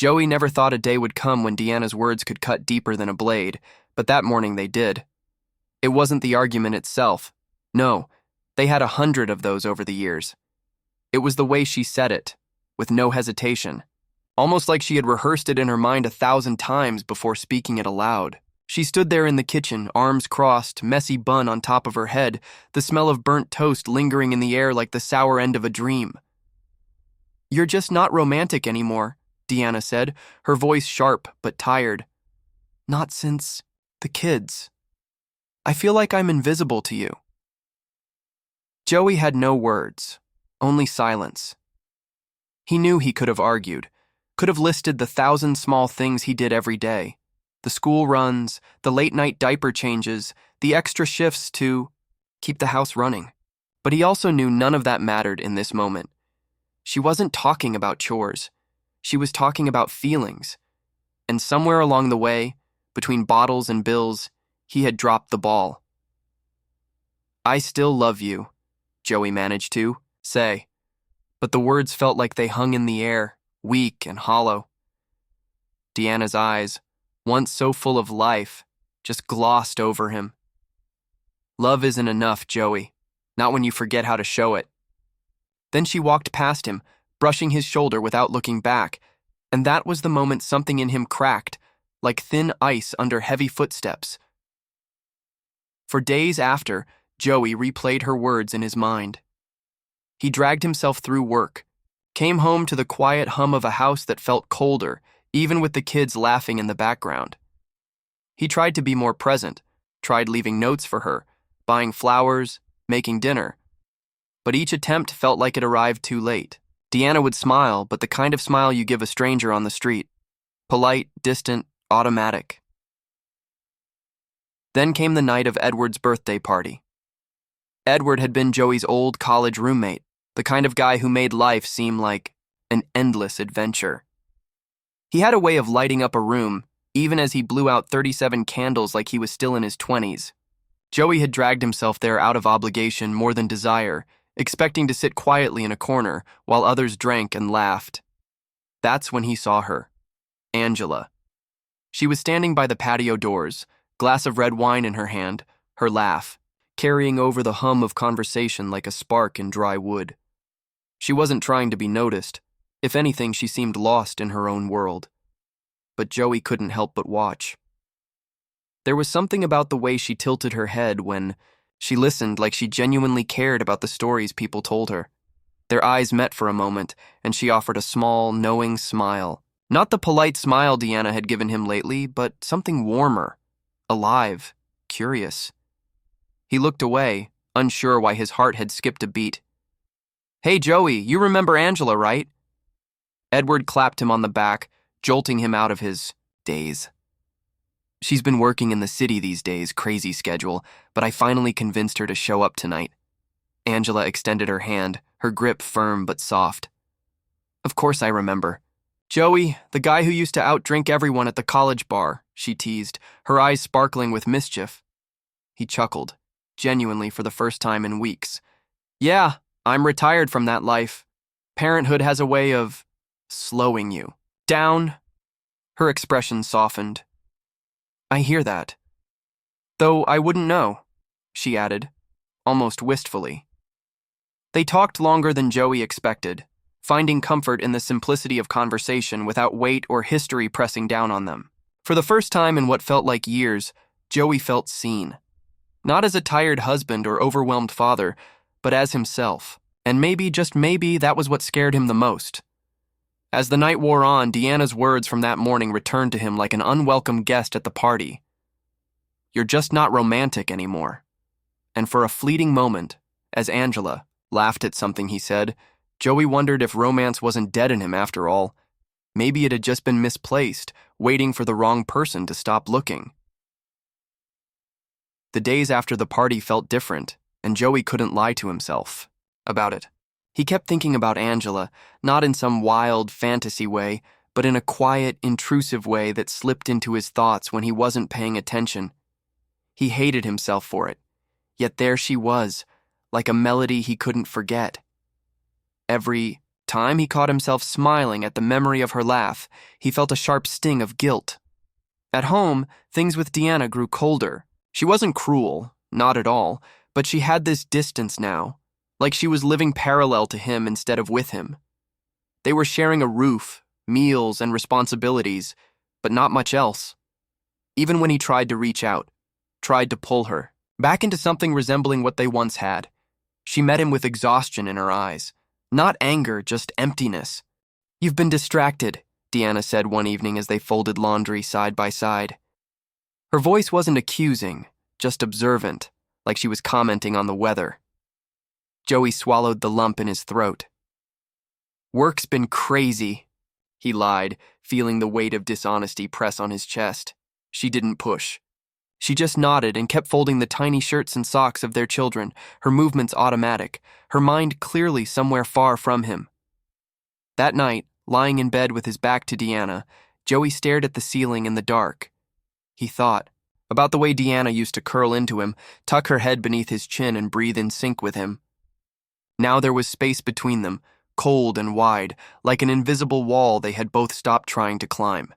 Joey never thought a day would come when Deanna's words could cut deeper than a blade, but that morning they did. It wasn't the argument itself. No, they had 100 of those over the years. It was the way she said it, with no hesitation, almost like she had rehearsed it in her mind 1,000 times before speaking it aloud. She stood there in the kitchen, arms crossed, messy bun on top of her head, the smell of burnt toast lingering in the air like the sour end of a dream. "You're just not romantic anymore," Deanna said, her voice sharp but tired. "Not since the kids. I feel like I'm invisible to you." Joey had no words, only silence. He knew he could have argued, could have listed the 1,000 small things he did every day. The school runs, the late-night diaper changes, the extra shifts to keep the house running. But he also knew none of that mattered in this moment. She wasn't talking about chores. She was talking about feelings. And somewhere along the way, between bottles and bills, he had dropped the ball. "I still love you," Joey managed to say. But the words felt like they hung in the air, weak and hollow. Deanna's eyes, once so full of life, just glossed over him. "Love isn't enough, Joey. Not when you forget how to show it." Then she walked past him, brushing his shoulder without looking back, and that was the moment something in him cracked, like thin ice under heavy footsteps. For days after, Joey replayed her words in his mind. He dragged himself through work, came home to the quiet hum of a house that felt colder, even with the kids laughing in the background. He tried to be more present, tried leaving notes for her, buying flowers, making dinner. But each attempt felt like it arrived too late. Deanna would smile, but the kind of smile you give a stranger on the street. Polite, distant, automatic. Then came the night of Edward's birthday party. Edward had been Joey's old college roommate, the kind of guy who made life seem like an endless adventure. He had a way of lighting up a room, even as he blew out 37 candles like he was still in his 20s. Joey had dragged himself there out of obligation more than desire, expecting to sit quietly in a corner while others drank and laughed. That's when he saw her, Angela. She was standing by the patio doors, glass of red wine in her hand, her laugh, carrying over the hum of conversation like a spark in dry wood. She wasn't trying to be noticed. If anything, she seemed lost in her own world. But Joey couldn't help but watch. There was something about the way she tilted her head when she listened, like she genuinely cared about the stories people told her. Their eyes met for a moment, and she offered a small, knowing smile. Not the polite smile Deanna had given him lately, but something warmer, alive, curious. He looked away, unsure why his heart had skipped a beat. "Hey, Joey, you remember Angela, right?" Edward clapped him on the back, jolting him out of his daze. "She's been working in the city these days, crazy schedule, but I finally convinced her to show up tonight." Angela extended her hand, her grip firm but soft. "Of course I remember. Joey, the guy who used to outdrink everyone at the college bar," she teased, her eyes sparkling with mischief. He chuckled, genuinely for the first time in weeks. "Yeah, I'm retired from that life. Parenthood has a way of slowing you down." Her expression softened. "I hear that. Though I wouldn't know," she added, almost wistfully. They talked longer than Joey expected, finding comfort in the simplicity of conversation without weight or history pressing down on them. For the first time in what felt like years, Joey felt seen. Not as a tired husband or overwhelmed father, but as himself. And maybe, just maybe, that was what scared him the most. As the night wore on, Deanna's words from that morning returned to him like an unwelcome guest at the party. "You're just not romantic anymore." And for a fleeting moment, as Angela laughed at something he said, Joey wondered if romance wasn't dead in him after all. Maybe it had just been misplaced, waiting for the wrong person to stop looking. The days after the party felt different, and Joey couldn't lie to himself about it. He kept thinking about Angela, not in some wild fantasy way, but in a quiet, intrusive way that slipped into his thoughts when he wasn't paying attention. He hated himself for it, yet there she was, like a melody he couldn't forget. Every time, he caught himself smiling at the memory of her laugh. He felt a sharp sting of guilt. At home, things with Deanna grew colder. She wasn't cruel, not at all, but she had this distance now, like she was living parallel to him instead of with him. They were sharing a roof, meals, and responsibilities, but not much else. Even when he tried to reach out, tried to pull her back into something resembling what they once had, she met him with exhaustion in her eyes. Not anger, just emptiness. "You've been distracted," Deanna said one evening as they folded laundry side by side. Her voice wasn't accusing, just observant, like she was commenting on the weather. Joey swallowed the lump in his throat. "Work's been crazy," he lied, feeling the weight of dishonesty press on his chest. She didn't push. She just nodded and kept folding the tiny shirts and socks of their children, her movements automatic, her mind clearly somewhere far from him. That night, lying in bed with his back to Deanna, Joey stared at the ceiling in the dark. He thought about the way Deanna used to curl into him, tuck her head beneath his chin and breathe in sync with him. Now there was space between them, cold and wide, like an invisible wall they had both stopped trying to climb.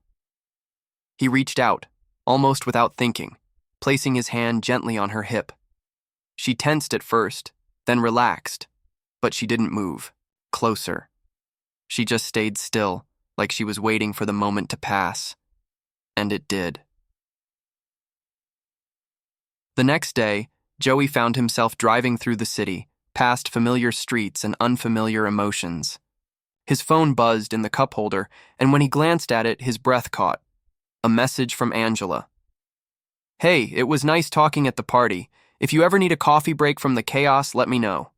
He reached out, almost without thinking, placing his hand gently on her hip. She tensed at first, then relaxed, but she didn't move. Closer. She just stayed still, like she was waiting for the moment to pass. And it did. The next day, Joey found himself driving through the city, past familiar streets and unfamiliar emotions. His phone buzzed in the cup holder, and when he glanced at it, his breath caught. A message from Angela. "Hey, it was nice talking at the party. If you ever need a coffee break from the chaos, let me know."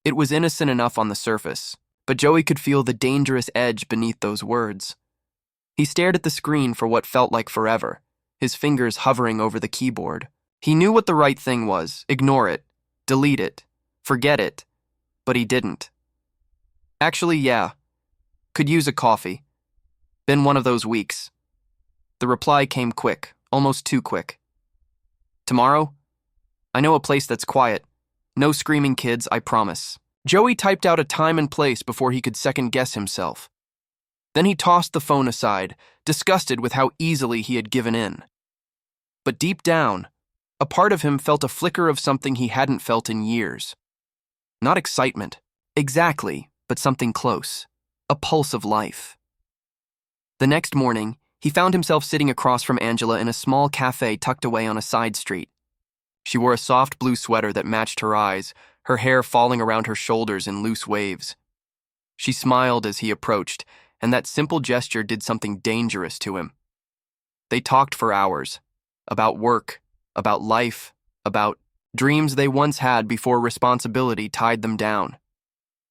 It was innocent enough on the surface, but Joey could feel the dangerous edge beneath those words. He stared at the screen for what felt like forever, his fingers hovering over the keyboard. He knew what the right thing was. Ignore it. Delete it. Forget it. But he didn't. "Actually, yeah. Could use a coffee. Been one of those weeks." The reply came quick, almost too quick. "Tomorrow? I know a place that's quiet. No screaming kids, I promise." Joey typed out a time and place before he could second-guess himself. Then he tossed the phone aside, disgusted with how easily he had given in. But deep down, a part of him felt a flicker of something he hadn't felt in years. Not excitement, exactly, but something close. A pulse of life. The next morning, he found himself sitting across from Angela in a small cafe tucked away on a side street. She wore a soft blue sweater that matched her eyes, her hair falling around her shoulders in loose waves. She smiled as he approached, and that simple gesture did something dangerous to him. They talked for hours, about work, about life, about dreams they once had before responsibility tied them down.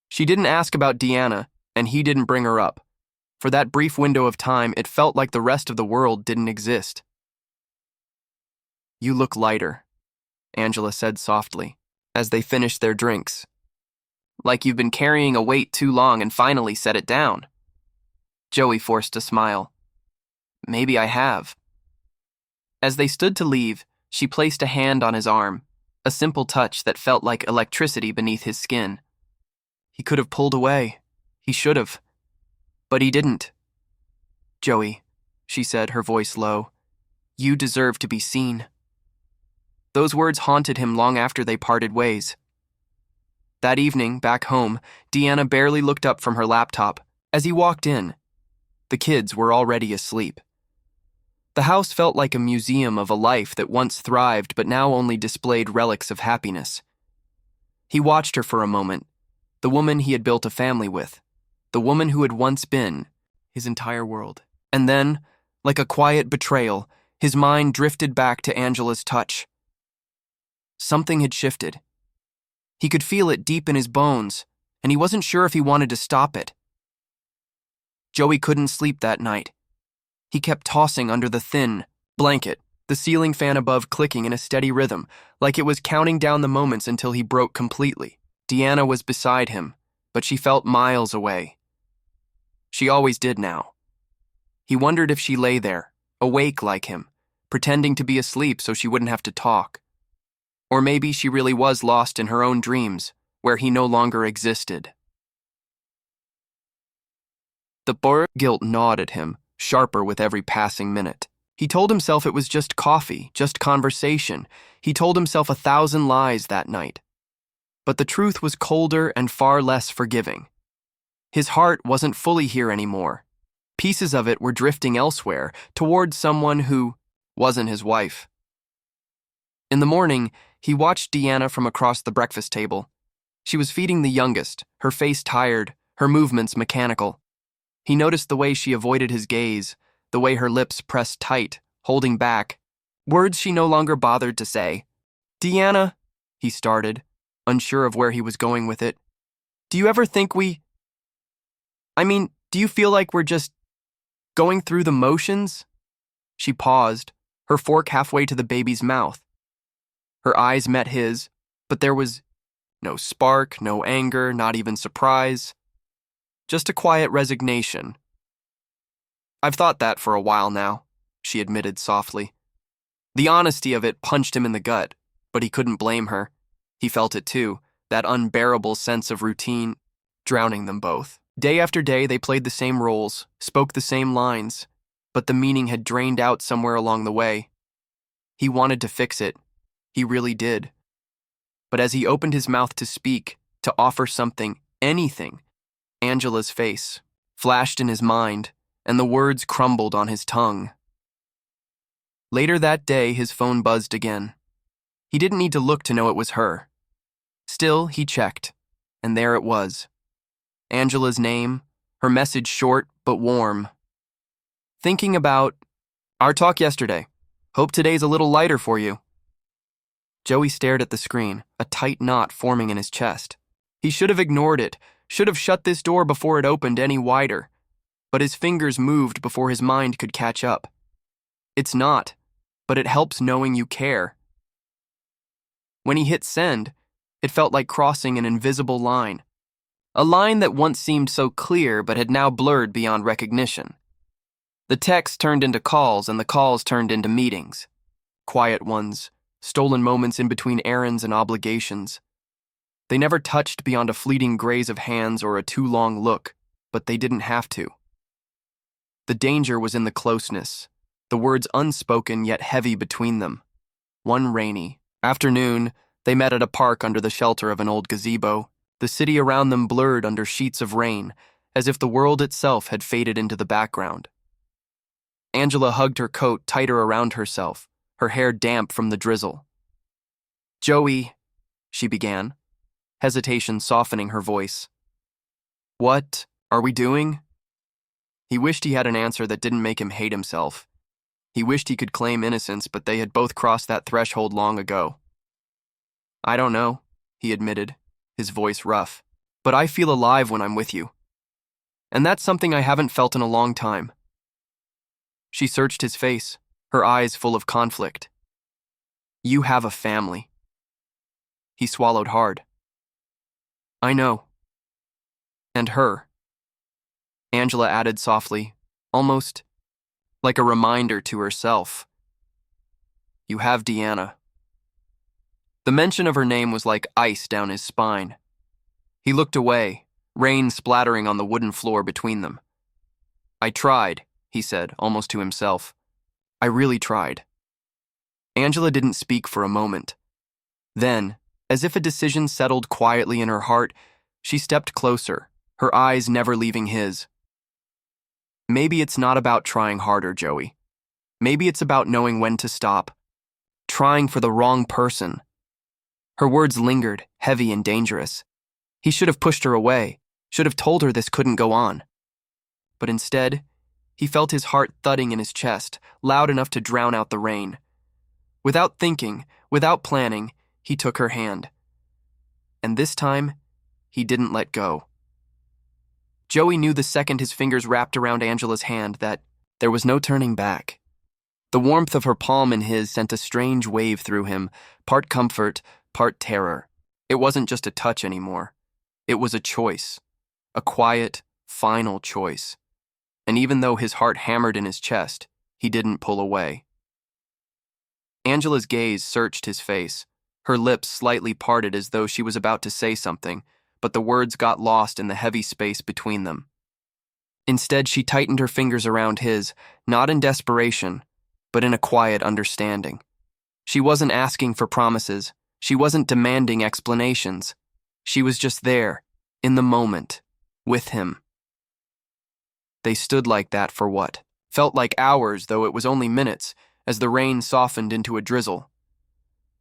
She didn't ask about Deanna, and he didn't bring her up. For that brief window of time, it felt like the rest of the world didn't exist. "You look lighter," Angela said softly, as they finished their drinks. "Like you've been carrying a weight too long and finally set it down." Joey forced a smile. "Maybe I have." As they stood to leave, she placed a hand on his arm, a simple touch that felt like electricity beneath his skin. He could have pulled away. He should have. But he didn't. "Joey," she said, her voice low, "you deserve to be seen." Those words haunted him long after they parted ways. That evening, back home, Deanna barely looked up from her laptop. As he walked in, the kids were already asleep. The house felt like a museum of a life that once thrived but now only displayed relics of happiness. He watched her for a moment, the woman he had built a family with, the woman who had once been his entire world. And then, like a quiet betrayal, his mind drifted back to Angela's touch. Something had shifted. He could feel it deep in his bones, and he wasn't sure if he wanted to stop it. Joey couldn't sleep that night. He kept tossing under the thin blanket, the ceiling fan above clicking in a steady rhythm, like it was counting down the moments until he broke completely. Deanna was beside him, but she felt miles away. She always did now. He wondered if she lay there, awake like him, pretending to be asleep so she wouldn't have to talk. Or maybe she really was lost in her own dreams, where he no longer existed. The poor guilt gnawed at him, sharper with every passing minute. He told himself it was just coffee, just conversation. He told himself 1,000 lies that night. But the truth was colder and far less forgiving. His heart wasn't fully here anymore. Pieces of it were drifting elsewhere, towards someone who wasn't his wife. In the morning, he watched Deanna from across the breakfast table. She was feeding the youngest, her face tired, her movements mechanical. He noticed the way she avoided his gaze, the way her lips pressed tight, holding back, words she no longer bothered to say. "Deanna," he started, unsure of where he was going with it. "Do you ever think do you feel like we're just going through the motions?" She paused, her fork halfway to the baby's mouth. Her eyes met his, but there was no spark, no anger, not even surprise. Just a quiet resignation. "I've thought that for a while now," she admitted softly. The honesty of it punched him in the gut, but he couldn't blame her. He felt it too, that unbearable sense of routine, drowning them both. Day after day they played the same roles, spoke the same lines, but the meaning had drained out somewhere along the way. He wanted to fix it. He really did. But as he opened his mouth to speak, to offer something, anything, Angela's face flashed in his mind, and the words crumbled on his tongue. Later that day, his phone buzzed again. He didn't need to look to know it was her. Still, he checked, and there it was. Angela's name, her message short but warm. "Thinking about our talk yesterday. Hope today's a little lighter for you." Joey stared at the screen, a tight knot forming in his chest. He should have ignored it, should have shut this door before it opened any wider. But his fingers moved before his mind could catch up. It's not, but it helps knowing you care. When he hit send, it felt like crossing an invisible line. A line that once seemed so clear but had now blurred beyond recognition. The texts turned into calls and the calls turned into meetings. Quiet ones, stolen moments in between errands and obligations. They never touched beyond a fleeting graze of hands or a too long look, but they didn't have to. The danger was in the closeness, the words unspoken yet heavy between them. One rainy afternoon, they met at a park under the shelter of an old gazebo. The city around them blurred under sheets of rain, as if the world itself had faded into the background. Angela hugged her coat tighter around herself, her hair damp from the drizzle. "Joey," she began, hesitation softening her voice. "What are we doing?" He wished he had an answer that didn't make him hate himself. He wished he could claim innocence, but they had both crossed that threshold long ago. "I don't know," he admitted, his voice rough, "but I feel alive when I'm with you. And that's something I haven't felt in a long time." She searched his face, her eyes full of conflict. "You have a family." He swallowed hard. "I know. And her," Angela added softly, almost like a reminder to herself. "You have Deanna." The mention of her name was like ice down his spine. He looked away, rain splattering on the wooden floor between them. "I tried," he said, almost to himself. "I really tried." Angela didn't speak for a moment. Then, as if a decision settled quietly in her heart, she stepped closer, her eyes never leaving his. "Maybe it's not about trying harder, Joey. Maybe it's about knowing when to stop. Trying for the wrong person." Her words lingered, heavy and dangerous. He should have pushed her away, should have told her this couldn't go on. But instead, he felt his heart thudding in his chest, loud enough to drown out the rain. Without thinking, without planning, he took her hand. And this time, he didn't let go. Joey knew the second his fingers wrapped around Angela's hand that there was no turning back. The warmth of her palm in his sent a strange wave through him, part comfort, part terror. It wasn't just a touch anymore. It was a choice, a quiet, final choice. And even though his heart hammered in his chest, he didn't pull away. Angela's gaze searched his face, her lips slightly parted as though she was about to say something, but the words got lost in the heavy space between them. Instead, she tightened her fingers around his, not in desperation, but in a quiet understanding. She wasn't asking for promises. She wasn't demanding explanations. She was just there, in the moment, with him. They stood like that for what? Felt like hours, though it was only minutes, as the rain softened into a drizzle.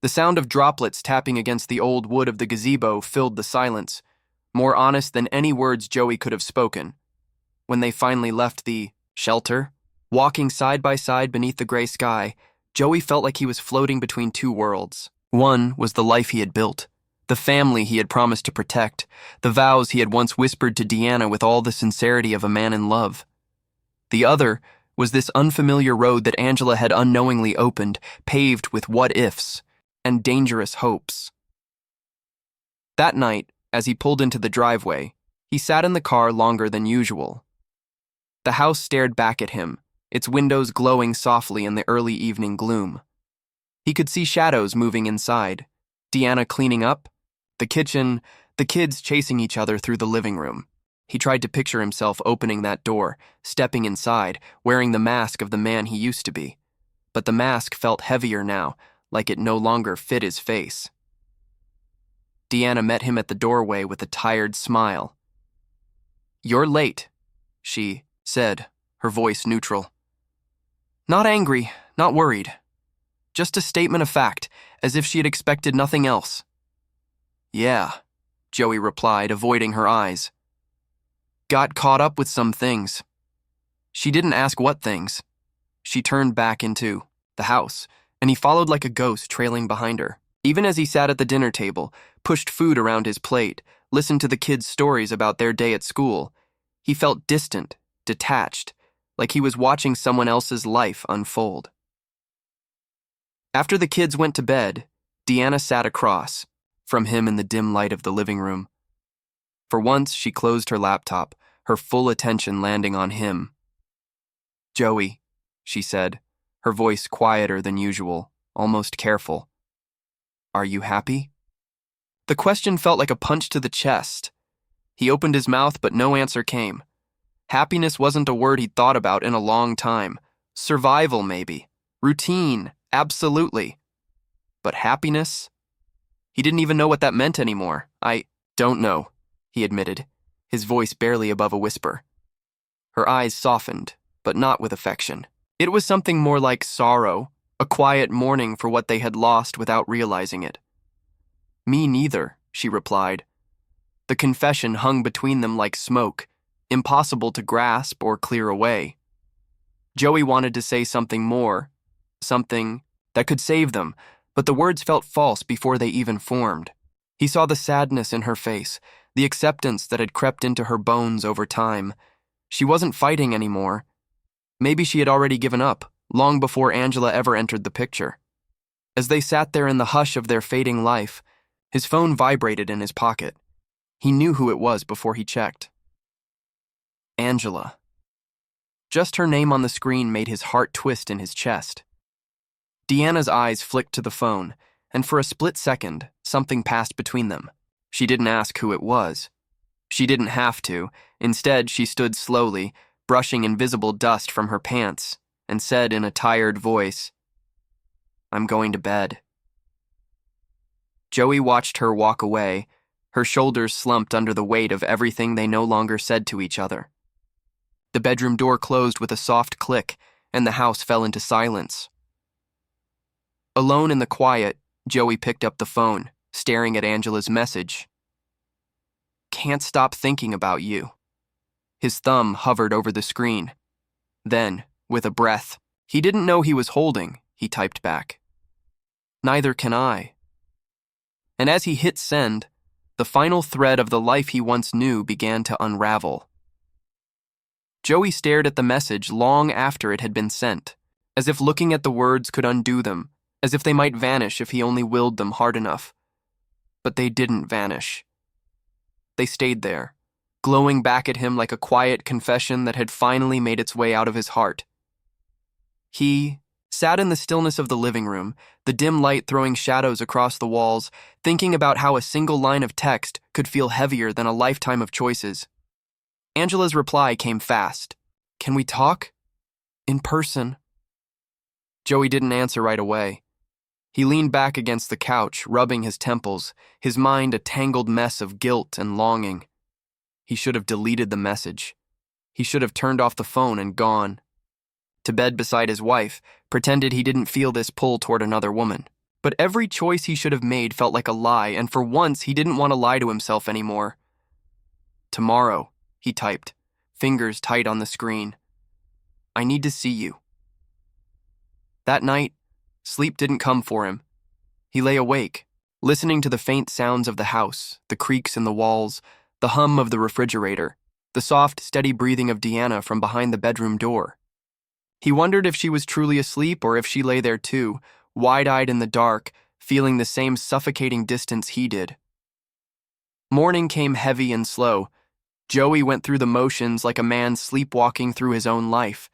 The sound of droplets tapping against the old wood of the gazebo filled the silence, more honest than any words Joey could have spoken. When they finally left the shelter, walking side by side beneath the gray sky, Joey felt like he was floating between two worlds. One was the life he had built, the family he had promised to protect, the vows he had once whispered to Deanna with all the sincerity of a man in love. The other was this unfamiliar road that Angela had unknowingly opened, paved with what-ifs and dangerous hopes. That night, as he pulled into the driveway, he sat in the car longer than usual. The house stared back at him, its windows glowing softly in the early evening gloom. He could see shadows moving inside, Deanna cleaning up, the kitchen, the kids chasing each other through the living room. He tried to picture himself opening that door, stepping inside, wearing the mask of the man he used to be. But the mask felt heavier now, like it no longer fit his face. Deanna met him at the doorway with a tired smile. "You're late," she said, her voice neutral. Not angry, not worried. Just a statement of fact, as if she had expected nothing else. "Yeah," Joey replied, avoiding her eyes. "Got caught up with some things." She didn't ask what things. She turned back into the house, and he followed like a ghost, trailing behind her. Even as he sat at the dinner table, pushed food around his plate, listened to the kids' stories about their day at school, he felt distant, detached, like he was watching someone else's life unfold. After the kids went to bed, Deanna sat across from him in the dim light of the living room. For once, she closed her laptop, her full attention landing on him. "Joey," she said, her voice quieter than usual, almost careful. "Are you happy?" The question felt like a punch to the chest. He opened his mouth, but no answer came. Happiness wasn't a word he'd thought about in a long time. Survival, maybe. Routine, absolutely. But happiness? He didn't even know what that meant anymore. "I don't know," he admitted, his voice barely above a whisper. Her eyes softened, but not with affection. It was something more like sorrow, a quiet mourning for what they had lost without realizing it. "Me neither," she replied. The confession hung between them like smoke, impossible to grasp or clear away. Joey wanted to say something more, something that could save them, but the words felt false before they even formed. He saw the sadness in her face, the acceptance that had crept into her bones over time. She wasn't fighting anymore. Maybe she had already given up, long before Angela ever entered the picture. As they sat there in the hush of their fading life, his phone vibrated in his pocket. He knew who it was before he checked. Angela. Just her name on the screen made his heart twist in his chest. Deanna's eyes flicked to the phone, and for a split second, something passed between them. She didn't ask who it was. She didn't have to. Instead, she stood slowly, brushing invisible dust from her pants, and said in a tired voice, "I'm going to bed." Joey watched her walk away, her shoulders slumped under the weight of everything they no longer said to each other. The bedroom door closed with a soft click, and the house fell into silence. Alone in the quiet, Joey picked up the phone, staring at Angela's message. "Can't stop thinking about you." His thumb hovered over the screen. Then, with a breath he didn't know he was holding, he typed back, "Neither can I." And as he hit send, the final thread of the life he once knew began to unravel. Joey stared at the message long after it had been sent, as if looking at the words could undo them, as if they might vanish if he only willed them hard enough. But they didn't vanish. They stayed there, glowing back at him like a quiet confession that had finally made its way out of his heart. He sat in the stillness of the living room, the dim light throwing shadows across the walls, thinking about how a single line of text could feel heavier than a lifetime of choices. Angela's reply came fast. Can we talk? In person. Joey didn't answer right away. He leaned back against the couch, rubbing his temples, his mind a tangled mess of guilt and longing. He should have deleted the message. He should have turned off the phone and gone. To bed beside his wife, pretended he didn't feel this pull toward another woman. But every choice he should have made felt like a lie, and for once he didn't want to lie to himself anymore. Tomorrow, he typed, fingers tight on the screen. I need to see you. That night, sleep didn't come for him. He lay awake, listening to the faint sounds of the house, the creaks in the walls, the hum of the refrigerator, the soft, steady breathing of Deanna from behind the bedroom door. He wondered if she was truly asleep or if she lay there too, wide-eyed in the dark, feeling the same suffocating distance he did. Morning came heavy and slow. Joey went through the motions like a man sleepwalking through his own life.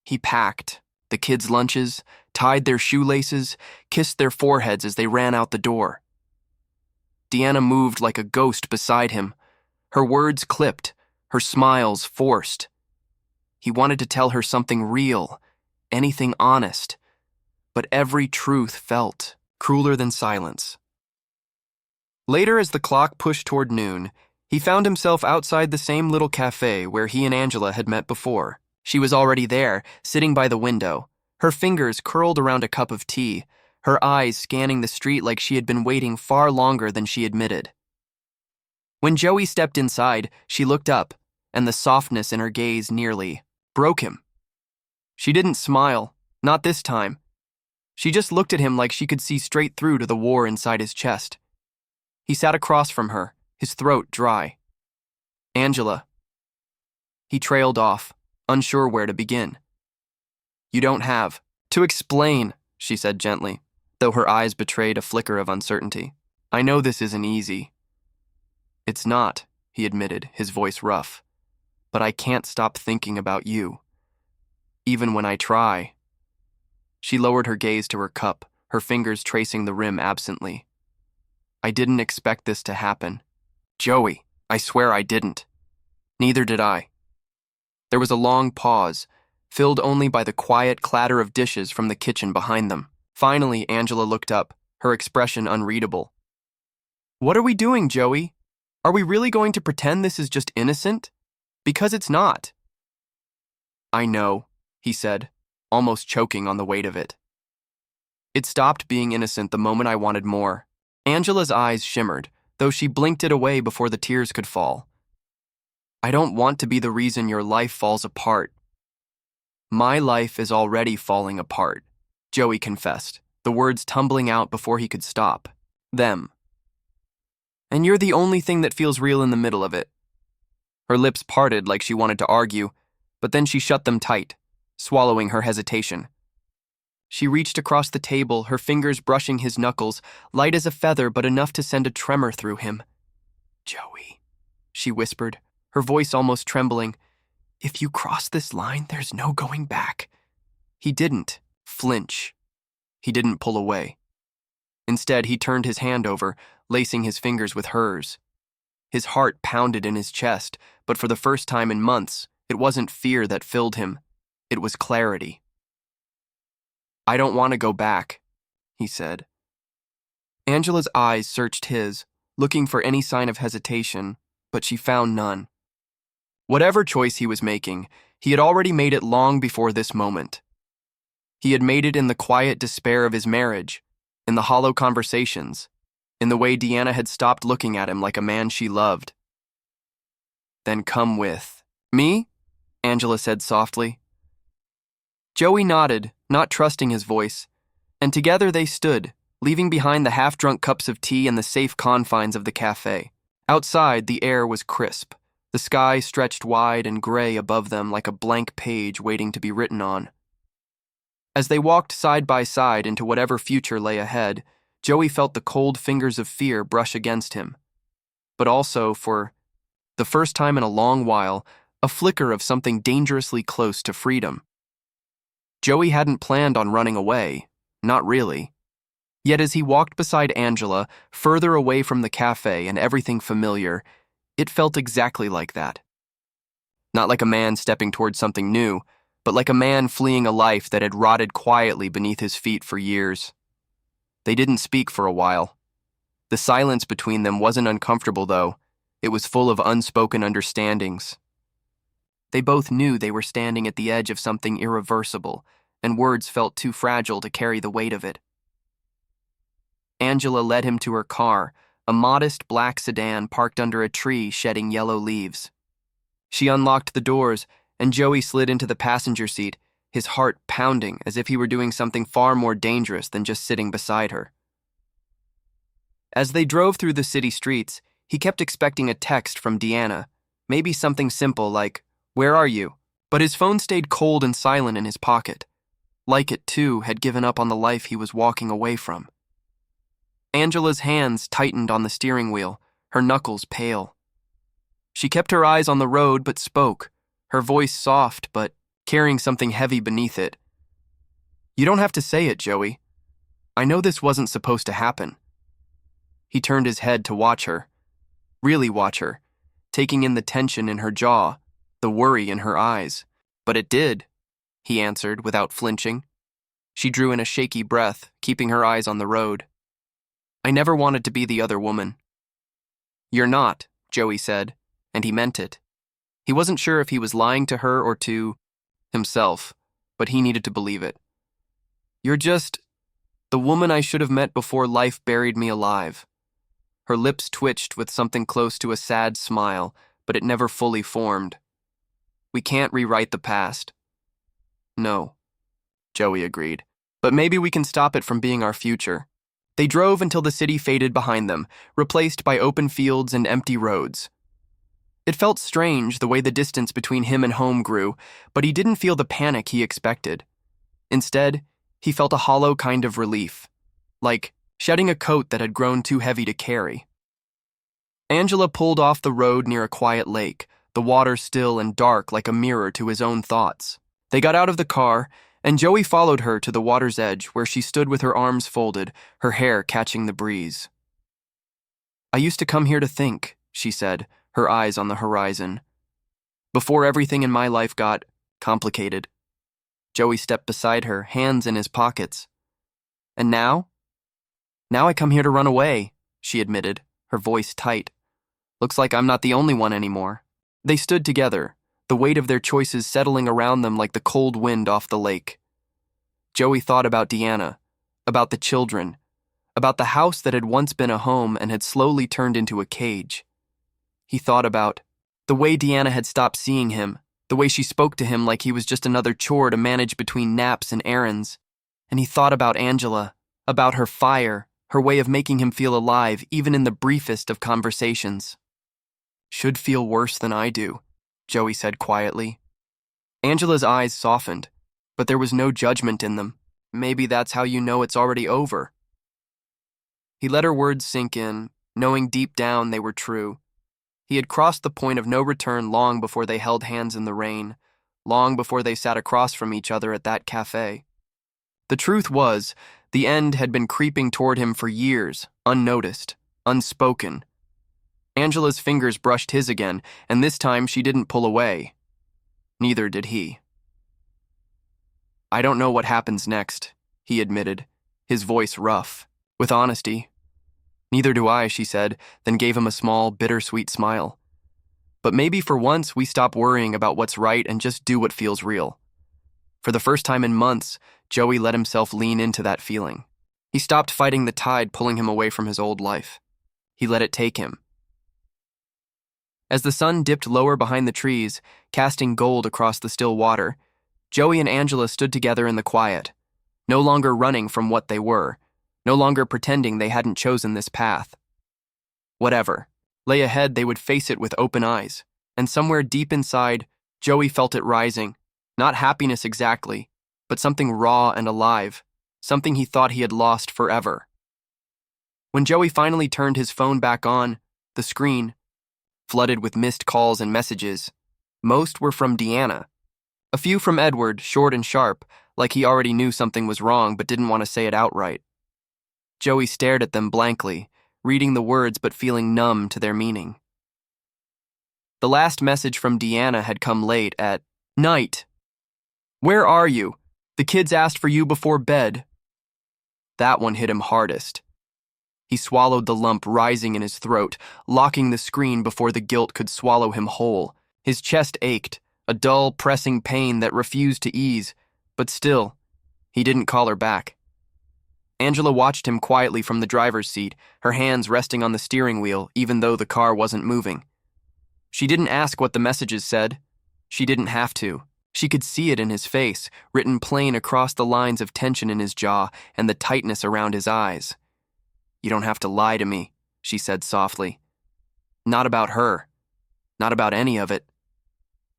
He packed the kids' lunches, tied their shoelaces, kissed their foreheads as they ran out the door. Deanna moved like a ghost beside him, her words clipped, her smiles forced. He wanted to tell her something real, anything honest, but every truth felt crueler than silence. Later, as the clock pushed toward noon, he found himself outside the same little cafe where he and Angela had met before. She was already there, sitting by the window, her fingers curled around a cup of tea, her eyes scanning the street like she had been waiting far longer than she admitted. When Joey stepped inside, she looked up, and the softness in her gaze nearly broke him. She didn't smile, not this time. She just looked at him like she could see straight through to the war inside his chest. He sat across from her, his throat dry. Angela. He trailed off, unsure where to begin. You don't have to explain, she said gently, though her eyes betrayed a flicker of uncertainty. I know this isn't easy. It's not, he admitted, his voice rough. But I can't stop thinking about you. Even when I try. She lowered her gaze to her cup, her fingers tracing the rim absently. I didn't expect this to happen. Joey, I swear I didn't. Neither did I. There was a long pause, filled only by the quiet clatter of dishes from the kitchen behind them. Finally, Angela looked up, her expression unreadable. What are we doing, Joey? Are we really going to pretend this is just innocent? Because it's not. I know, he said, almost choking on the weight of it. It stopped being innocent the moment I wanted more. Angela's eyes shimmered, though she blinked it away before the tears could fall. I don't want to be the reason your life falls apart. My life is already falling apart, Joey confessed, the words tumbling out before he could stop. Them. And you're the only thing that feels real in the middle of it. Her lips parted like she wanted to argue, but then she shut them tight, swallowing her hesitation. She reached across the table, her fingers brushing his knuckles, light as a feather but enough to send a tremor through him. Joey, she whispered, her voice almost trembling. If you cross this line, there's no going back. He didn't flinch. He didn't pull away. Instead, he turned his hand over, lacing his fingers with hers. His heart pounded in his chest, but for the first time in months, it wasn't fear that filled him. It was clarity. I don't want to go back, he said. Angela's eyes searched his, looking for any sign of hesitation, but she found none. Whatever choice he was making, he had already made it long before this moment. He had made it in the quiet despair of his marriage, in the hollow conversations, in the way Deanna had stopped looking at him like a man she loved. Then come with me, Angela said softly. Joey nodded, not trusting his voice, and together they stood, leaving behind the half-drunk cups of tea and the safe confines of the cafe. Outside, the air was crisp. The sky stretched wide and gray above them like a blank page waiting to be written on. As they walked side by side into whatever future lay ahead, Joey felt the cold fingers of fear brush against him. But also, for the first time in a long while, a flicker of something dangerously close to freedom. Joey hadn't planned on running away, not really. Yet as he walked beside Angela, further away from the cafe and everything familiar, it felt exactly like that. Not like a man stepping towards something new, but like a man fleeing a life that had rotted quietly beneath his feet for years. They didn't speak for a while. The silence between them wasn't uncomfortable, though. It was full of unspoken understandings. They both knew they were standing at the edge of something irreversible, and words felt too fragile to carry the weight of it. Angela led him to her car, a modest black sedan parked under a tree shedding yellow leaves. She unlocked the doors, and Joey slid into the passenger seat, his heart pounding as if he were doing something far more dangerous than just sitting beside her. As they drove through the city streets, he kept expecting a text from Deanna, maybe something simple like, "Where are you?" But his phone stayed cold and silent in his pocket. Like it, too, had given up on the life he was walking away from. Angela's hands tightened on the steering wheel, her knuckles pale. She kept her eyes on the road but spoke, her voice soft but carrying something heavy beneath it. "You don't have to say it, Joey. I know this wasn't supposed to happen." He turned his head to watch her, really watch her, taking in the tension in her jaw, the worry in her eyes. "But it did," he answered without flinching. She drew in a shaky breath, keeping her eyes on the road. "I never wanted to be the other woman." "You're not," Joey said, and he meant it. He wasn't sure if he was lying to her or to himself, but he needed to believe it. "You're just the woman I should have met before life buried me alive." Her lips twitched with something close to a sad smile, but it never fully formed. "We can't rewrite the past." "No," Joey agreed, "but maybe we can stop it from being our future." They drove until the city faded behind them, replaced by open fields and empty roads. It felt strange the way the distance between him and home grew, but he didn't feel the panic he expected. Instead, he felt a hollow kind of relief, like shedding a coat that had grown too heavy to carry. Angela pulled off the road near a quiet lake, the water still and dark like a mirror to his own thoughts. They got out of the car, and Joey followed her to the water's edge where she stood with her arms folded, her hair catching the breeze. "I used to come here to think," she said, her eyes on the horizon. "Before everything in my life got complicated." Joey stepped beside her, hands in his pockets. "And now?" "Now I come here to run away," she admitted, her voice tight. "Looks like I'm not the only one anymore." They stood together, the weight of their choices settling around them like the cold wind off the lake. Joey thought about Deanna, about the children, about the house that had once been a home and had slowly turned into a cage. He thought about the way Deanna had stopped seeing him, the way she spoke to him like he was just another chore to manage between naps and errands. And he thought about Angela, about her fire, her way of making him feel alive even in the briefest of conversations. "Should feel worse than I do," Joey said quietly. Angela's eyes softened, but there was no judgment in them. "Maybe that's how you know it's already over." He let her words sink in, knowing deep down they were true. He had crossed the point of no return long before they held hands in the rain, long before they sat across from each other at that cafe. The truth was, the end had been creeping toward him for years, unnoticed, unspoken. Angela's fingers brushed his again, and this time she didn't pull away. Neither did he. "I don't know what happens next," he admitted, his voice rough, with honesty. "Neither do I," she said, then gave him a small, bittersweet smile. "But maybe for once we stop worrying about what's right and just do what feels real." For the first time in months, Joey let himself lean into that feeling. He stopped fighting the tide pulling him away from his old life. He let it take him. As the sun dipped lower behind the trees, casting gold across the still water, Joey and Angela stood together in the quiet, no longer running from what they were, no longer pretending they hadn't chosen this path. Whatever lay ahead, they would face it with open eyes, and somewhere deep inside, Joey felt it rising, not happiness exactly, but something raw and alive, something he thought he had lost forever. When Joey finally turned his phone back on, the screen, flooded with missed calls and messages, most were from Deanna. A few from Edward, short and sharp, like he already knew something was wrong but didn't want to say it outright. Joey stared at them blankly, reading the words but feeling numb to their meaning. The last message from Deanna had come late at night. "Where are you? The kids asked for you before bed." That one hit him hardest. He swallowed the lump rising in his throat, locking the screen before the guilt could swallow him whole. His chest ached, a dull, pressing pain that refused to ease, but still, he didn't call her back. Angela watched him quietly from the driver's seat, her hands resting on the steering wheel even though the car wasn't moving. She didn't ask what the messages said. She didn't have to. She could see it in his face, written plain across the lines of tension in his jaw and the tightness around his eyes. "You don't have to lie to me," she said softly. "Not about her. Not about any of it."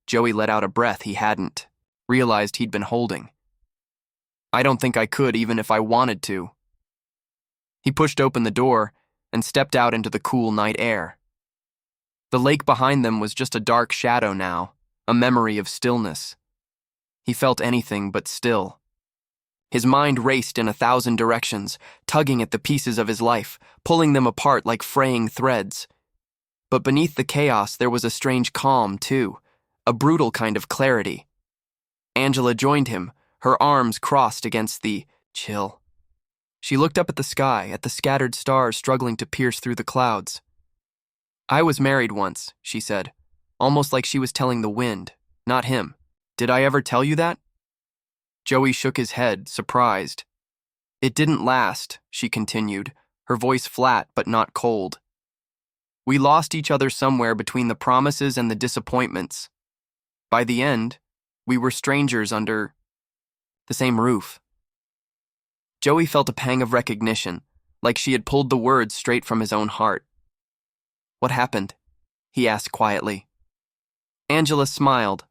Joey let out a breath he hadn't, realized he'd been holding. "I don't think I could even if I wanted to." He pushed open the door and stepped out into the cool night air. The lake behind them was just a dark shadow now, a memory of stillness. He felt anything but still. His mind raced in 1,000 directions, tugging at the pieces of his life, pulling them apart like fraying threads. But beneath the chaos there was a strange calm, too, a brutal kind of clarity. Angela joined him, her arms crossed against the chill. She looked up at the sky, at the scattered stars struggling to pierce through the clouds. "I was married once," she said, almost like she was telling the wind, not him. "Did I ever tell you that?" Joey shook his head, surprised. "It didn't last," she continued, her voice flat but not cold. "We lost each other somewhere between the promises and the disappointments. By the end, we were strangers under the same roof." Joey felt a pang of recognition, like she had pulled the words straight from his own heart. "What happened?" he asked quietly. Angela smiled,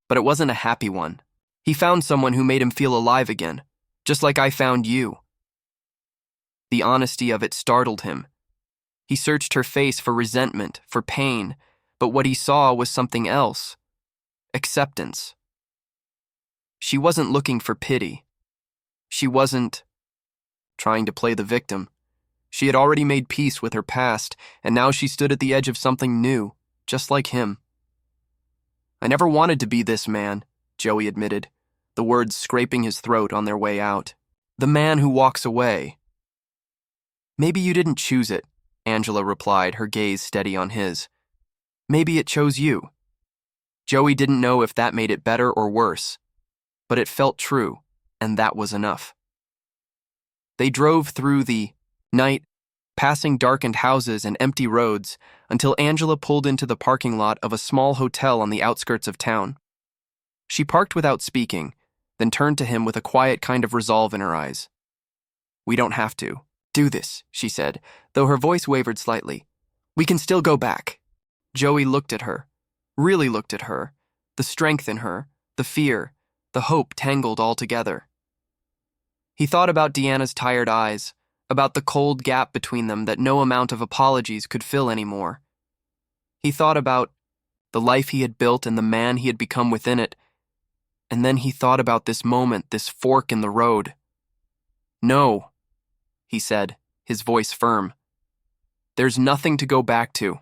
but it wasn't a happy one. "He found someone who made him feel alive again, just like I found you." The honesty of it startled him. He searched her face for resentment, for pain, but what he saw was something else. Acceptance. She wasn't looking for pity. She wasn't trying to play the victim. She had already made peace with her past, and now she stood at the edge of something new, just like him. "I never wanted to be this man," Joey admitted, the words scraping his throat on their way out. "The man who walks away." "Maybe you didn't choose it," Angela replied, her gaze steady on his. "Maybe it chose you." Joey didn't know if that made it better or worse, but it felt true, and that was enough. They drove through the night, passing darkened houses and empty roads, until Angela pulled into the parking lot of a small hotel on the outskirts of town. She parked without speaking, then turned to him with a quiet kind of resolve in her eyes. "We don't have to do this," she said, though her voice wavered slightly. "We can still go back." Joey looked at her, really looked at her, the strength in her, the fear, the hope tangled all together. He thought about Deanna's tired eyes, about the cold gap between them that no amount of apologies could fill anymore. He thought about the life he had built and the man he had become within it, and then he thought about this moment, this fork in the road. "No," he said, his voice firm. "There's nothing to go back to."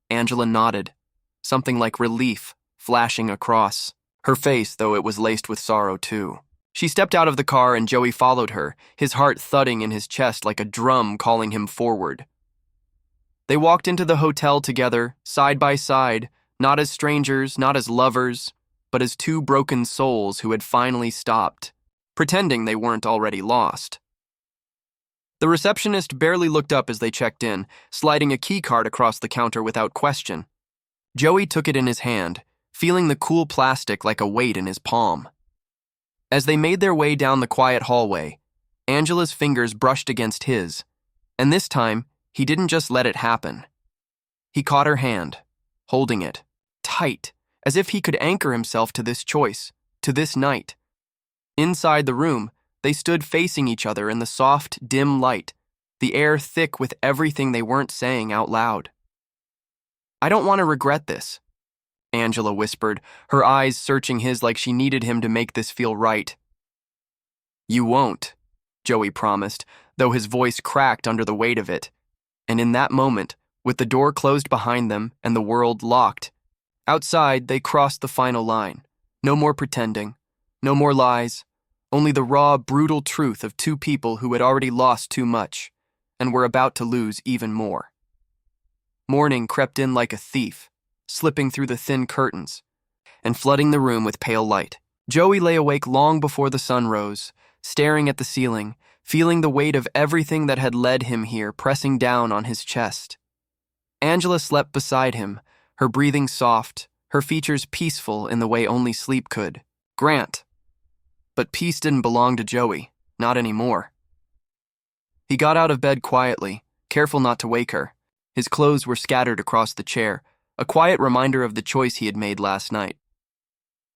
Angela nodded, something like relief flashing across her face, though it was laced with sorrow too. She stepped out of the car and Joey followed her, his heart thudding in his chest like a drum calling him forward. They walked into the hotel together, side by side, not as strangers, not as lovers, but as two broken souls who had finally stopped, pretending they weren't already lost. The receptionist barely looked up as they checked in, sliding a key card across the counter without question. Joey took it in his hand, feeling the cool plastic like a weight in his palm. As they made their way down the quiet hallway, Angela's fingers brushed against his, and this time, he didn't just let it happen. He caught her hand, holding it, tight, as if he could anchor himself to this choice, to this night. Inside the room, they stood facing each other in the soft, dim light, the air thick with everything they weren't saying out loud. "I don't want to regret this," Angela whispered, her eyes searching his like she needed him to make this feel right. "You won't," Joey promised, though his voice cracked under the weight of it. And in that moment, With the door closed behind them and the world locked, outside they crossed the final line. No more pretending, no more lies, only the raw, brutal truth of two people who had already lost too much and were about to lose even more. Morning crept in like a thief, slipping through the thin curtains and flooding the room with pale light. Joey lay awake long before the sun rose, staring at the ceiling, feeling the weight of everything that had led him here pressing down on his chest. Angela slept beside him, her breathing soft, her features peaceful in the way only sleep could. Grant. But peace didn't belong to Joey, not anymore. He got out of bed quietly, careful not to wake her. His clothes were scattered across the chair, a quiet reminder of the choice he had made last night.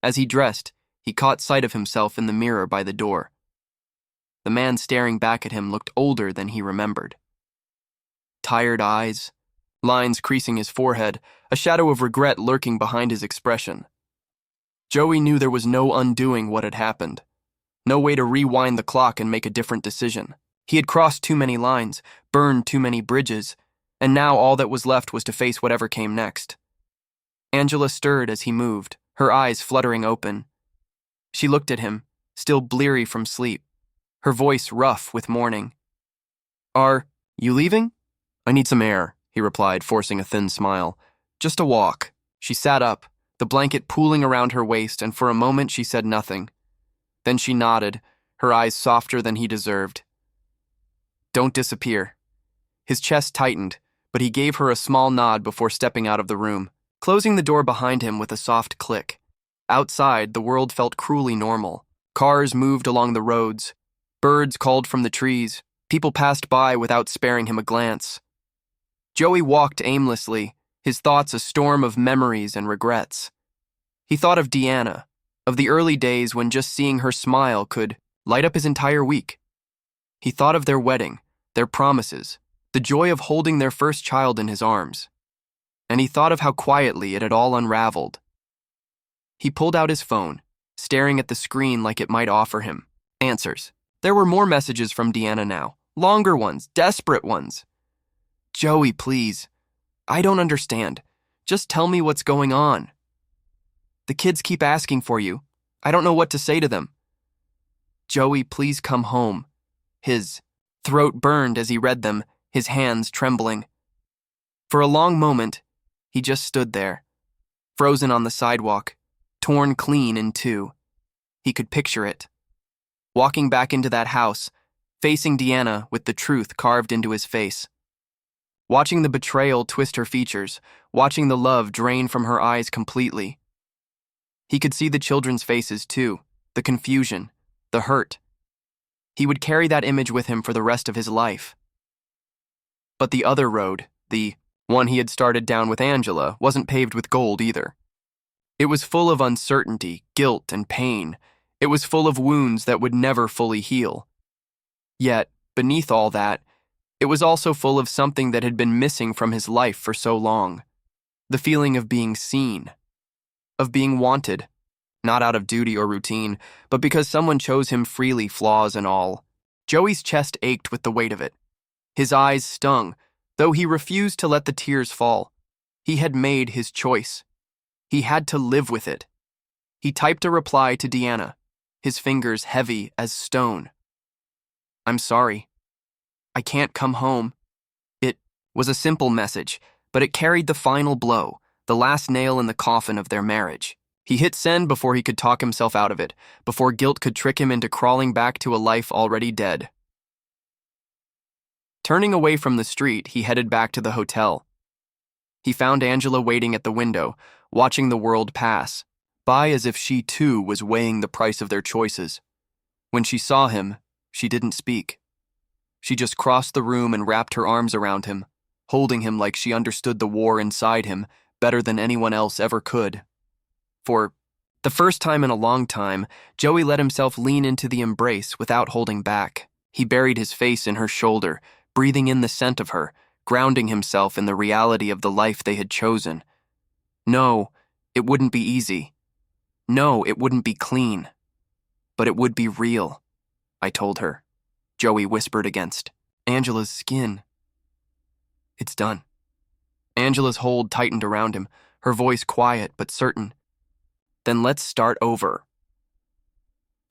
As he dressed, he caught sight of himself in the mirror by the door. The man staring back at him looked older than he remembered. Tired eyes, lines creasing his forehead, a shadow of regret lurking behind his expression. Joey knew there was no undoing what had happened. No way to rewind the clock and make a different decision. He had crossed too many lines, burned too many bridges, and now all that was left was to face whatever came next. Angela stirred as he moved, her eyes fluttering open. She looked at him, still bleary from sleep, her voice rough with mourning. "Are you leaving?" "I need some air," he replied, forcing a thin smile. "Just a walk." She sat up, the blanket pooling around her waist, and for a moment she said nothing. Then she nodded, her eyes softer than he deserved. "Don't disappear." His chest tightened, but he gave her a small nod before stepping out of the room, closing the door behind him with a soft click. Outside, the world felt cruelly normal. Cars moved along the roads. Birds called from the trees. People passed by without sparing him a glance. Joey walked aimlessly, his thoughts a storm of memories and regrets. He thought of Deanna, of the early days when just seeing her smile could light up his entire week. He thought of their wedding, their promises, the joy of holding their first child in his arms. And he thought of how quietly it had all unraveled. He pulled out his phone, staring at the screen like it might offer him answers. There were more messages from Deanna now, longer ones, desperate ones. "Joey, please. I don't understand. Just tell me what's going on. The kids keep asking for you. I don't know what to say to them. Joey, please come home." His throat burned as he read them, his hands trembling. For a long moment, he just stood there, frozen on the sidewalk, torn clean in two. He could picture it. Walking back into that house, facing Deanna with the truth carved into his face. Watching the betrayal twist her features, watching the love drain from her eyes completely. He could see the children's faces too, the confusion, the hurt. He would carry that image with him for the rest of his life. But the other road, the one he had started down with Angela, wasn't paved with gold either. It was full of uncertainty, guilt, and pain. It was full of wounds that would never fully heal. Yet, beneath all that, it was also full of something that had been missing from his life for so long. The feeling of being seen, of being wanted, not out of duty or routine, but because someone chose him freely, flaws and all. Joey's chest ached with the weight of it. His eyes stung, though he refused to let the tears fall. He had made his choice. He had to live with it. He typed a reply to Deanna, his fingers heavy as stone. "I'm sorry. I can't come home." It was a simple message, but it carried the final blow, the last nail in the coffin of their marriage. He hit send before he could talk himself out of it, before guilt could trick him into crawling back to a life already dead. Turning away from the street, he headed back to the hotel. He found Angela waiting at the window, watching the world pass by as if she too was weighing the price of their choices. When she saw him, she didn't speak. She just crossed the room and wrapped her arms around him, holding him like she understood the war inside him better than anyone else ever could. For the first time in a long time, Joey let himself lean into the embrace without holding back. He buried his face in her shoulder, breathing in the scent of her, grounding himself in the reality of the life they had chosen. No, it wouldn't be easy. No, it wouldn't be clean. But it would be real, I told her. Joey whispered against Angela's skin. "It's done." Angela's hold tightened around him, her voice quiet but certain. Then let's start over.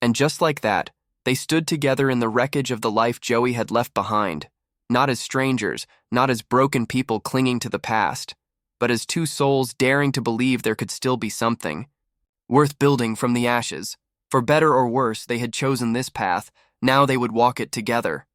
And just like that, they stood together in the wreckage of the life Joey had left behind, not as strangers, not as broken people clinging to the past, but as two souls daring to believe there could still be something worth building from the ashes. For better or worse, they had chosen this path. Now they would walk it together.